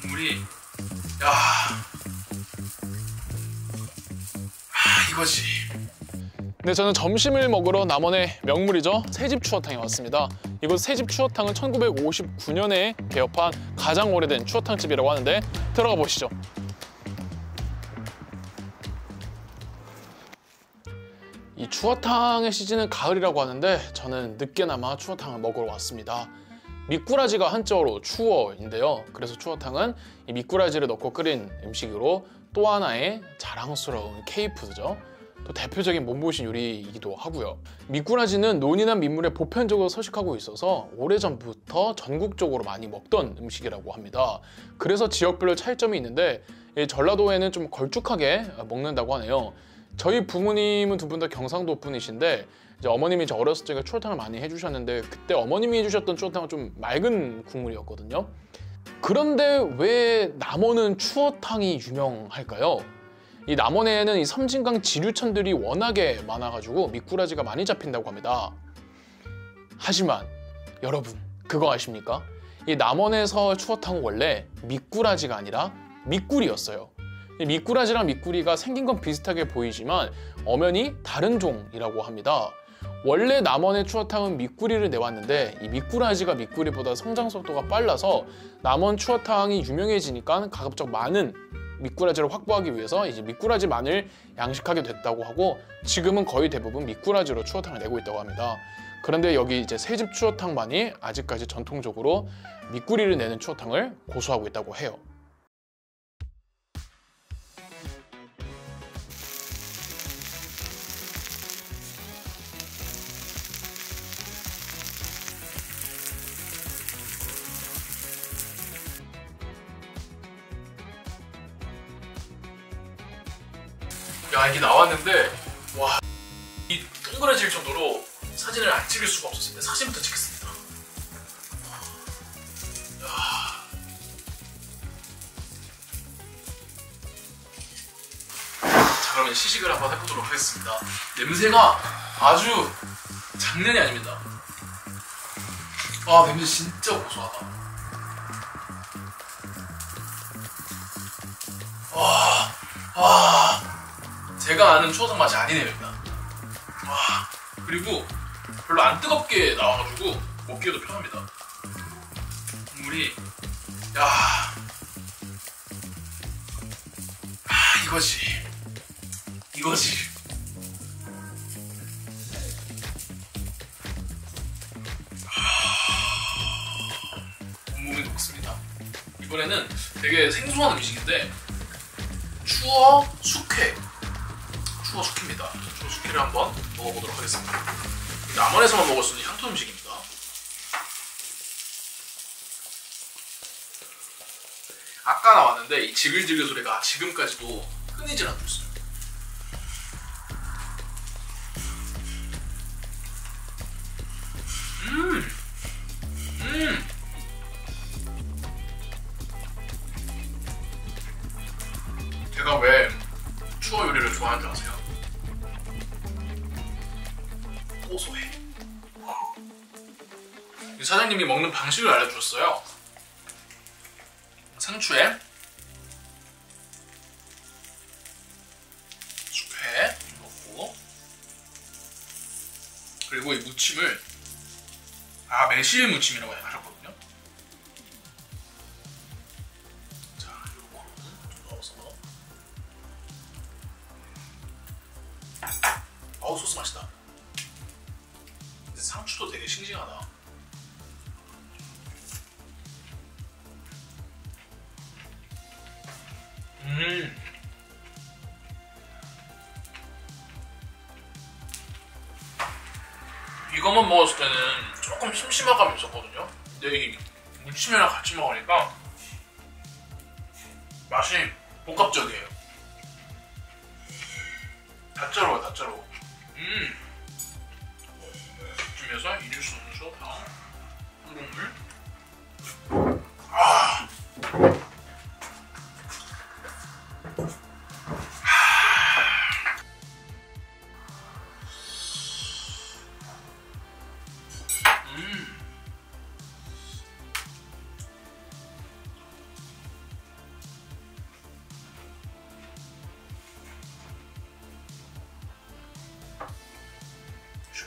국물이 야, 이거지. 네, 저는 점심을 먹으러 남원의 명물이죠, 새집 추어탕에 왔습니다. 이곳 새집 추어탕은 1959년에 개업한 가장 오래된 추어탕집이라고 하는데 들어가 보시죠. 이 추어탕의 시즌은 가을이라고 하는데 저는 늦게나마 추어탕을 먹으러 왔습니다. 미꾸라지가 한자어로 추어인데요. 그래서 추어탕은 이 미꾸라지를 넣고 끓인 음식으로 또 하나의 자랑스러운 K푸드죠. 또 대표적인 몸보신 요리이기도 하고요. 미꾸라지는 논이나 민물에 보편적으로 서식하고 있어서 오래전부터 전국적으로 많이 먹던 음식이라고 합니다. 그래서 지역별로 차이점이 있는데 전라도에는 좀 걸쭉하게 먹는다고 하네요. 저희 부모님은 두 분 다 경상도 분이신데 이제 어머님이 저 어렸을 적에 추어탕을 많이 해주셨는데 그때 어머님이 해주셨던 추어탕은 좀 맑은 국물이었거든요. 그런데 왜 남원은 추어탕이 유명할까요? 이 남원에는 이 섬진강 지류천들이 워낙에 많아가지고 미꾸라지가 많이 잡힌다고 합니다. 하지만 여러분 그거 아십니까? 이 남원에서 추어탕은 원래 미꾸라지가 아니라 미꾸리였어요. 이 미꾸라지랑 미꾸리가 생긴 건 비슷하게 보이지만 엄연히 다른 종이라고 합니다. 원래 남원의 추어탕은 미꾸리를 내왔는데 이 미꾸라지가 미꾸리보다 성장 속도가 빨라서 남원 추어탕이 유명해지니까 가급적 많은 미꾸라지를 확보하기 위해서 이제 미꾸라지만을 양식하게 됐다고 하고 지금은 거의 대부분 미꾸라지로 추어탕을 내고 있다고 합니다. 그런데 여기 이제 새집 추어탕만이 아직까지 전통적으로 미꾸리를 내는 추어탕을 고수하고 있다고 해요. 야, 이게 나왔는데 와, 이 동그라질 정도로 사진을 안 찍을 수가 없었습니다. 사진부터 찍겠습니다. 야. 자, 그러면 시식을 한번 해보도록 하겠습니다. 냄새가 아주 장난이 아닙니다. 아, 냄새 진짜 고소하다. 와, 제가 아는 추어탕 맛이 아니네요, 일단. 와, 그리고 별로 안 뜨겁게 나와가지고 먹기에도 편합니다. 국물이 야, 이거지. 온몸이 녹습니다. 이번에는 되게 생소한 음식인데 추어 숙회입니다. 추어 숙회를 한번 먹어보도록 하겠습니다. 남원에서만 먹을 수 있는 향토 음식입니다. 아까 나왔는데 이 지글지글 소리가 지금까지도 끊이질 않고 있어요. 제가 왜 추어 요리를 좋아하는 줄 아세요? 고소해. 사장님이 먹는 방식을 알려주셨어요. 상추에 숙회 넣고, 그리고 이 무침을 매실 무침이라고 하셨거든요. 자, 요거를 좀 넣어서. 어우, 소스 맛있다. 근데 상추도 되게 싱싱하다. 이것만 먹었을 때는 조금 심심한 감이 있었거든요. 근데 이 무침이랑 같이 먹으니까 맛이 복합적이에요. 다짜로워요, 다짜로워. 무침에서 잊을 수 없는 추어탕 한 국물.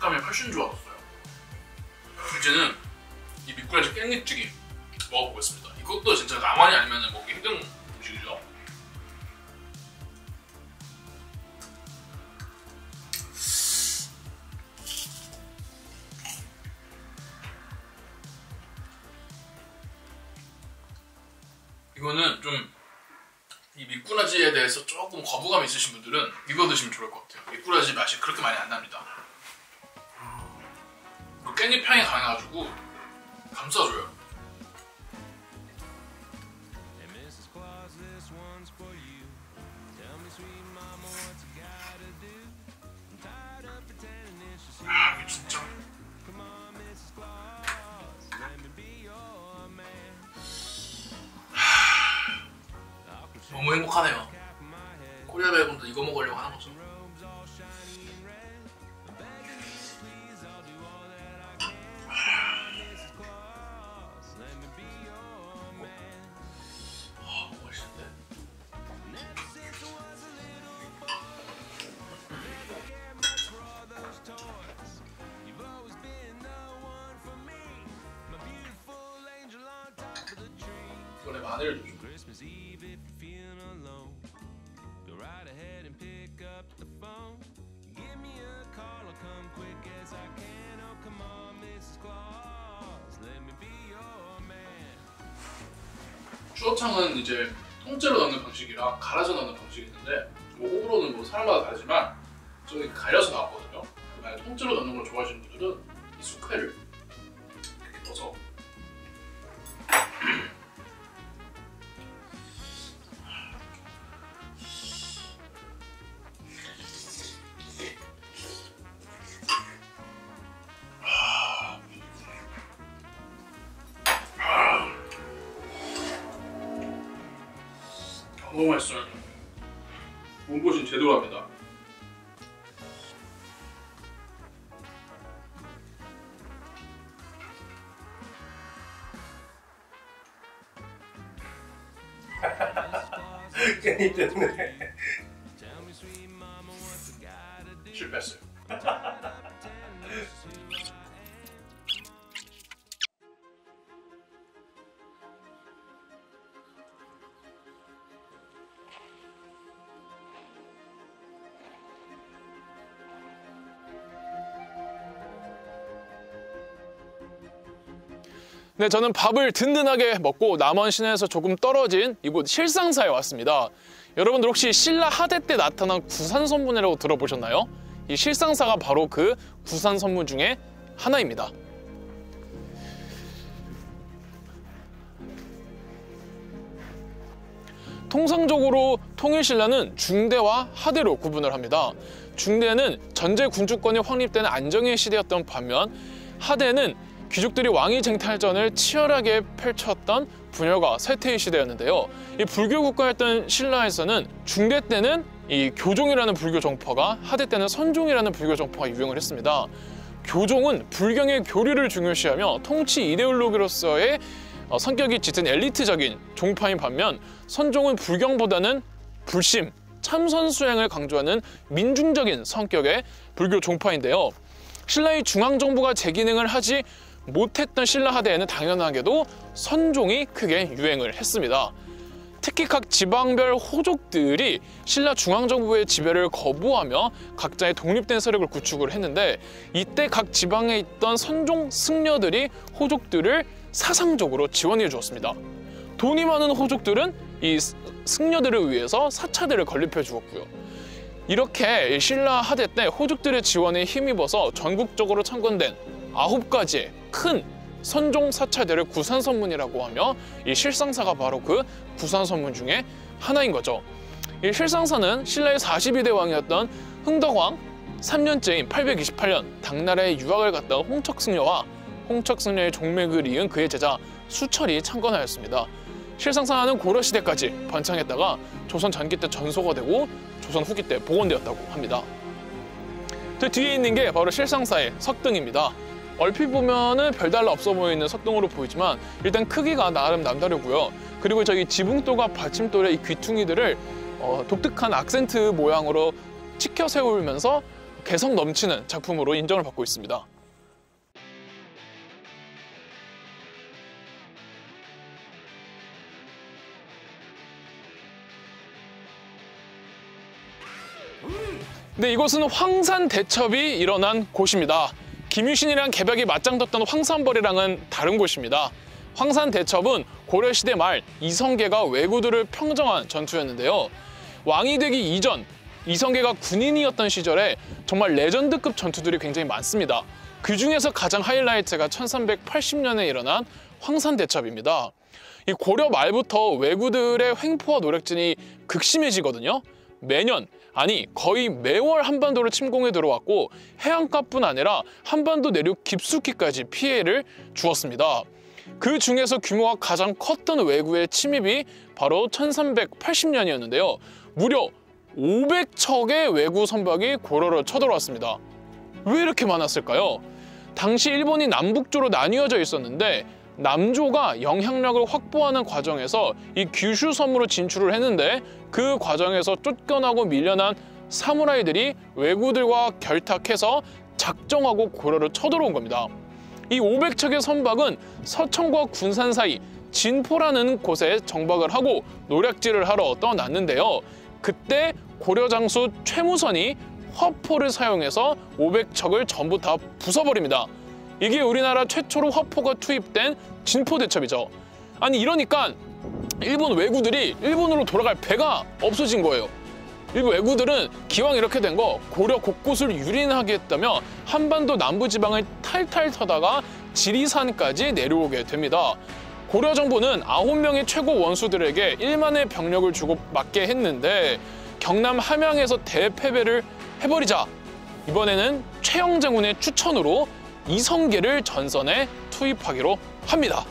식감이 훨씬 좋아졌어요. 이제는 이 미꾸라지 깻잎찌개 먹어보겠습니다. 이것도 진짜 남한이 아니면 먹기 힘든 음식이죠. 이거는 좀 이 미꾸라지에 대해서 조금 거부감 있으신 분들은 이거 드시면 좋을 것 같아요. 미꾸라지 맛이 그렇게 많이 안 납니다. 깻잎 향이 강해가지고 감싸줘요. 이게 진짜 너무 행복하네요. 코리아 배우분도 이거 먹으려고 하는 거죠. 맛있는데? 이번에 마늘을 좀 줘. 추어탕은 이제 통째로 넣는 방식이랑 갈아서 넣는 방식이 있는데 뭐 호불호는 뭐 사람마다 다르지만 저는 갈려서 나왔거든요. 만약 통째로 넣는 걸 좋아하시는 분들은 이 숙회를 이렇게 넣어서 너무 맛있어요. 몸보신 제대로 합니다. 깻잎 때문에 실패했어요. 네, 저는 밥을 든든하게 먹고 남원 시내에서 조금 떨어진 이곳 실상사에 왔습니다. 여러분들 혹시 신라 하대 때 나타난 구산선문이라고 들어보셨나요? 이 실상사가 바로 그 구산선문 중에 하나입니다. 통상적으로 통일신라는 중대와 하대로 구분을 합니다. 중대는 전제 군주권이 확립되는 안정의 시대였던 반면 하대는 귀족들이 왕위 쟁탈전을 치열하게 펼쳤던 분열과 쇠퇴의 시대였는데요. 이 불교 국가였던 신라에서는 중대 때는 이 교종이라는 불교 정파가, 하대 때는 선종이라는 불교 정파가 유행을 했습니다. 교종은 불경의 교리를 중요시하며 통치 이데올로기로서의 성격이 짙은 엘리트적인 종파인 반면 선종은 불경보다는 불심, 참선 수행을 강조하는 민중적인 성격의 불교 종파인데요. 신라의 중앙정부가 재기능을 하지 못했던 신라 하대에는 당연하게도 선종이 크게 유행을 했습니다. 특히 각 지방별 호족들이 신라 중앙정부의 지배를 거부하며 각자의 독립된 세력을 구축을 했는데 이때 각 지방에 있던 선종 승려들이 호족들을 사상적으로 지원해 주었습니다. 돈이 많은 호족들은 이 승려들을 위해서 사차들을 건립해 주었고요. 이렇게 신라 하대 때 호족들의 지원에 힘입어서 전국적으로 창건된 9가지의 큰 선종 사찰들을 구산선문이라고 하며 이 실상사가 바로 그 구산선문 중에 하나인 거죠. 이 실상사는 신라의 42대 왕이었던 흥덕왕 3년째인 828년 당나라에 유학을 갔다 온 홍척승려와 홍척승려의 종맥을 이은 그의 제자 수철이 창건하였습니다. 실상사는 고려시대까지 번창했다가 조선 전기 때 전소가 되고 조선 후기 때 복원되었다고 합니다. 그 뒤에 있는 게 바로 실상사의 석등입니다. 얼핏 보면은 별달라 없어 보이는 석등으로 보이지만 일단 크기가 나름 남다르고요. 그리고 저기 지붕돌과 받침돌의 이 귀퉁이들을 독특한 악센트 모양으로 치켜 세우면서 개성 넘치는 작품으로 인정을 받고 있습니다. 네, 이곳은 황산대첩이 일어난 곳입니다. 김유신이랑 개벽이 맞짱 떴던 황산벌이랑은 다른 곳입니다. 황산대첩은 고려시대 말 이성계가 왜구들을 평정한 전투였는데요. 왕이 되기 이전 이성계가 군인이었던 시절에 정말 레전드급 전투들이 굉장히 많습니다. 그 중에서 가장 하이라이트가 1380년에 일어난 황산대첩입니다. 이 고려 말부터 왜구들의 횡포와 노략진이 극심해지거든요. 매년, 아니 거의 매월 한반도를 침공해 들어왔고 해안가뿐 아니라 한반도 내륙 깊숙이까지 피해를 주었습니다. 그 중에서 규모가 가장 컸던 왜구의 침입이 바로 1380년이었는데요. 무려 500척의 왜구 선박이 고려를 쳐들어왔습니다. 왜 이렇게 많았을까요? 당시 일본이 남북조로 나뉘어져 있었는데 남조가 영향력을 확보하는 과정에서 이 규슈 섬으로 진출을 했는데 그 과정에서 쫓겨나고 밀려난 사무라이들이 왜구들과 결탁해서 작정하고 고려를 쳐들어온 겁니다. 이 500척의 선박은 서천과 군산 사이 진포라는 곳에 정박을 하고 노략질을 하러 떠났는데요. 그때 고려 장수 최무선이 화포를 사용해서 500척을 전부 다 부숴버립니다. 이게 우리나라 최초로 화포가 투입된 진포대첩이죠. 아니 이러니까 일본 왜구들이 일본으로 돌아갈 배가 없어진 거예요. 일본 왜구들은 기왕 이렇게 된 거 고려 곳곳을 유린하게 했다며 한반도 남부지방을 탈탈 터다가 지리산까지 내려오게 됩니다. 고려 정부는 9명의 최고 원수들에게 1만의 병력을 주고 맞게 했는데 경남 함양에서 대패배를 해버리자 이번에는 최영장군의 추천으로 이성계를 전선에 투입하기로 합니다.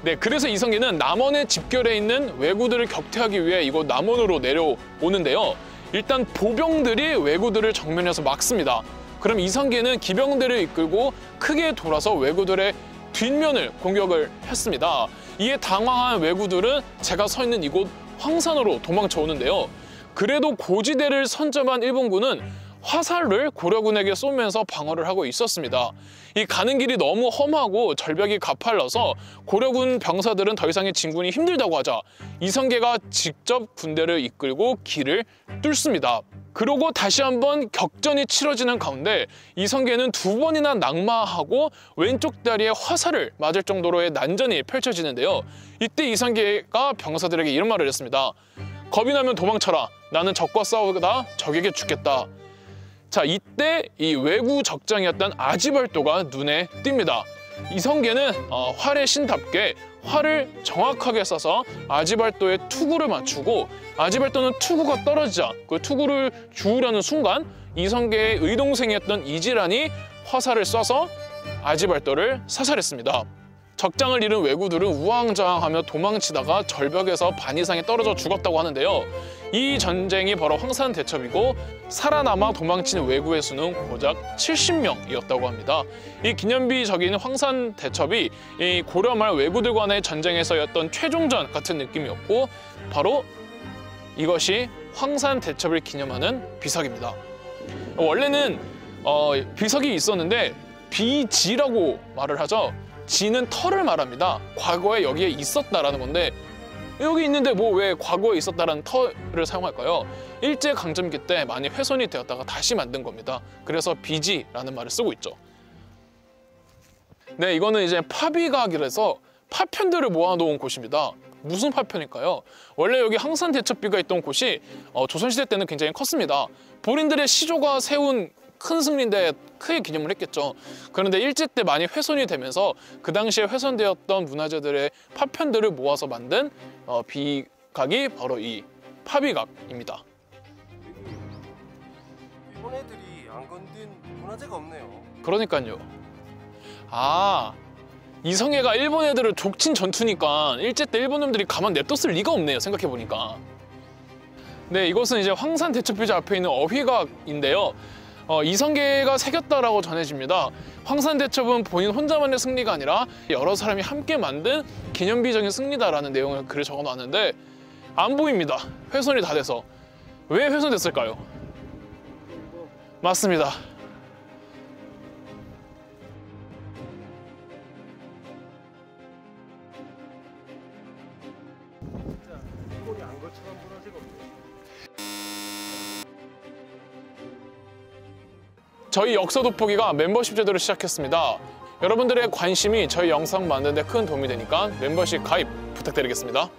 네, 그래서 이성계는 남원에 집결해 있는 왜구들을 격퇴하기 위해 이곳 남원으로 내려오는데요. 일단 보병들이 왜구들을 정면에서 막습니다. 그럼 이성계는 기병대를 이끌고 크게 돌아서 왜구들의 뒷면을 공격을 했습니다. 이에 당황한 왜구들은 제가 서 있는 이곳 황산으로 도망쳐 오는데요. 그래도 고지대를 선점한 일본군은 화살을 고려군에게 쏘면서 방어를 하고 있었습니다. 이 가는 길이 너무 험하고 절벽이 가팔라서 고려군 병사들은 더 이상의 진군이 힘들다고 하자 이성계가 직접 군대를 이끌고 길을 뚫습니다. 그러고 다시 한번 격전이 치러지는 가운데 이성계는 2번이나 낙마하고 왼쪽 다리에 화살을 맞을 정도로의 난전이 펼쳐지는데요. 이때 이성계가 병사들에게 이런 말을 했습니다. 겁이 나면 도망쳐라. 나는 적과 싸우다 적에게 죽겠다. 자, 이때 이 왜구 적장이었던 아지발도가 눈에 띕니다. 이성계는 활의 신답게 활을 정확하게 쏴서 아지발도의 투구를 맞추고 아지발도는 투구가 떨어지자 그 투구를 주우려는 순간 이성계의 의동생이었던 이지란이 화살을 쏴서 아지발도를 사살했습니다. 적장을 잃은 왜구들은 우왕좌왕하며 도망치다가 절벽에서 반 이상이 떨어져 죽었다고 하는데요. 이 전쟁이 바로 황산대첩이고 살아남아 도망친 왜구의 수는 고작 70명이었다고 합니다. 이 기념비적인 황산대첩이 이 고려 말 왜구들 간의 전쟁에서였던 최종전 같은 느낌이었고 바로 이것이 황산대첩을 기념하는 비석입니다. 원래는 비석이 있었는데 비지라고 말을 하죠. 지는 터를 말합니다. 과거에 여기에 있었다라는 건데 여기 있는데 뭐 왜 과거에 있었다라는 터를 사용할까요? 일제강점기 때 많이 훼손이 되었다가 다시 만든 겁니다. 그래서 비지라는 말을 쓰고 있죠. 네, 이거는 이제 파비각이라서 파편들을 모아놓은 곳입니다. 무슨 파편일까요? 원래 여기 황산대첩비가 있던 곳이 조선시대 때는 굉장히 컸습니다. 본인들의 시조가 세운 큰 승리인데 크게 기념을 했겠죠. 그런데 일제 때 많이 훼손이 되면서 그 당시에 훼손되었던 문화재들의 파편들을 모아서 만든 비각이 바로 이 파비각입니다. 일본 애들이 안 건든 문화재가 없네요. 그러니까요. 아, 이성계가 일본 애들을 족친 전투니까 일제 때 일본 놈들이 가만 냅뒀을 리가 없네요. 생각해보니까. 네, 이것은 이제 황산대첩비자 앞에 있는 어휘각인데요. 이성계가 새겼다라고 전해집니다. 황산대첩은 본인 혼자만의 승리가 아니라 여러 사람이 함께 만든 기념비적인 승리다라는 내용을 글을 적어놨는데 안 보입니다. 훼손이 다 돼서. 왜 훼손됐을까요? 맞습니다. 진짜 꼴이 안 것처럼 문화재가 없네요. 저희 역사 돋보기가 멤버십 제도를 시작했습니다. 여러분들의 관심이 저희 영상 만드는 데 큰 도움이 되니까 멤버십 가입 부탁드리겠습니다.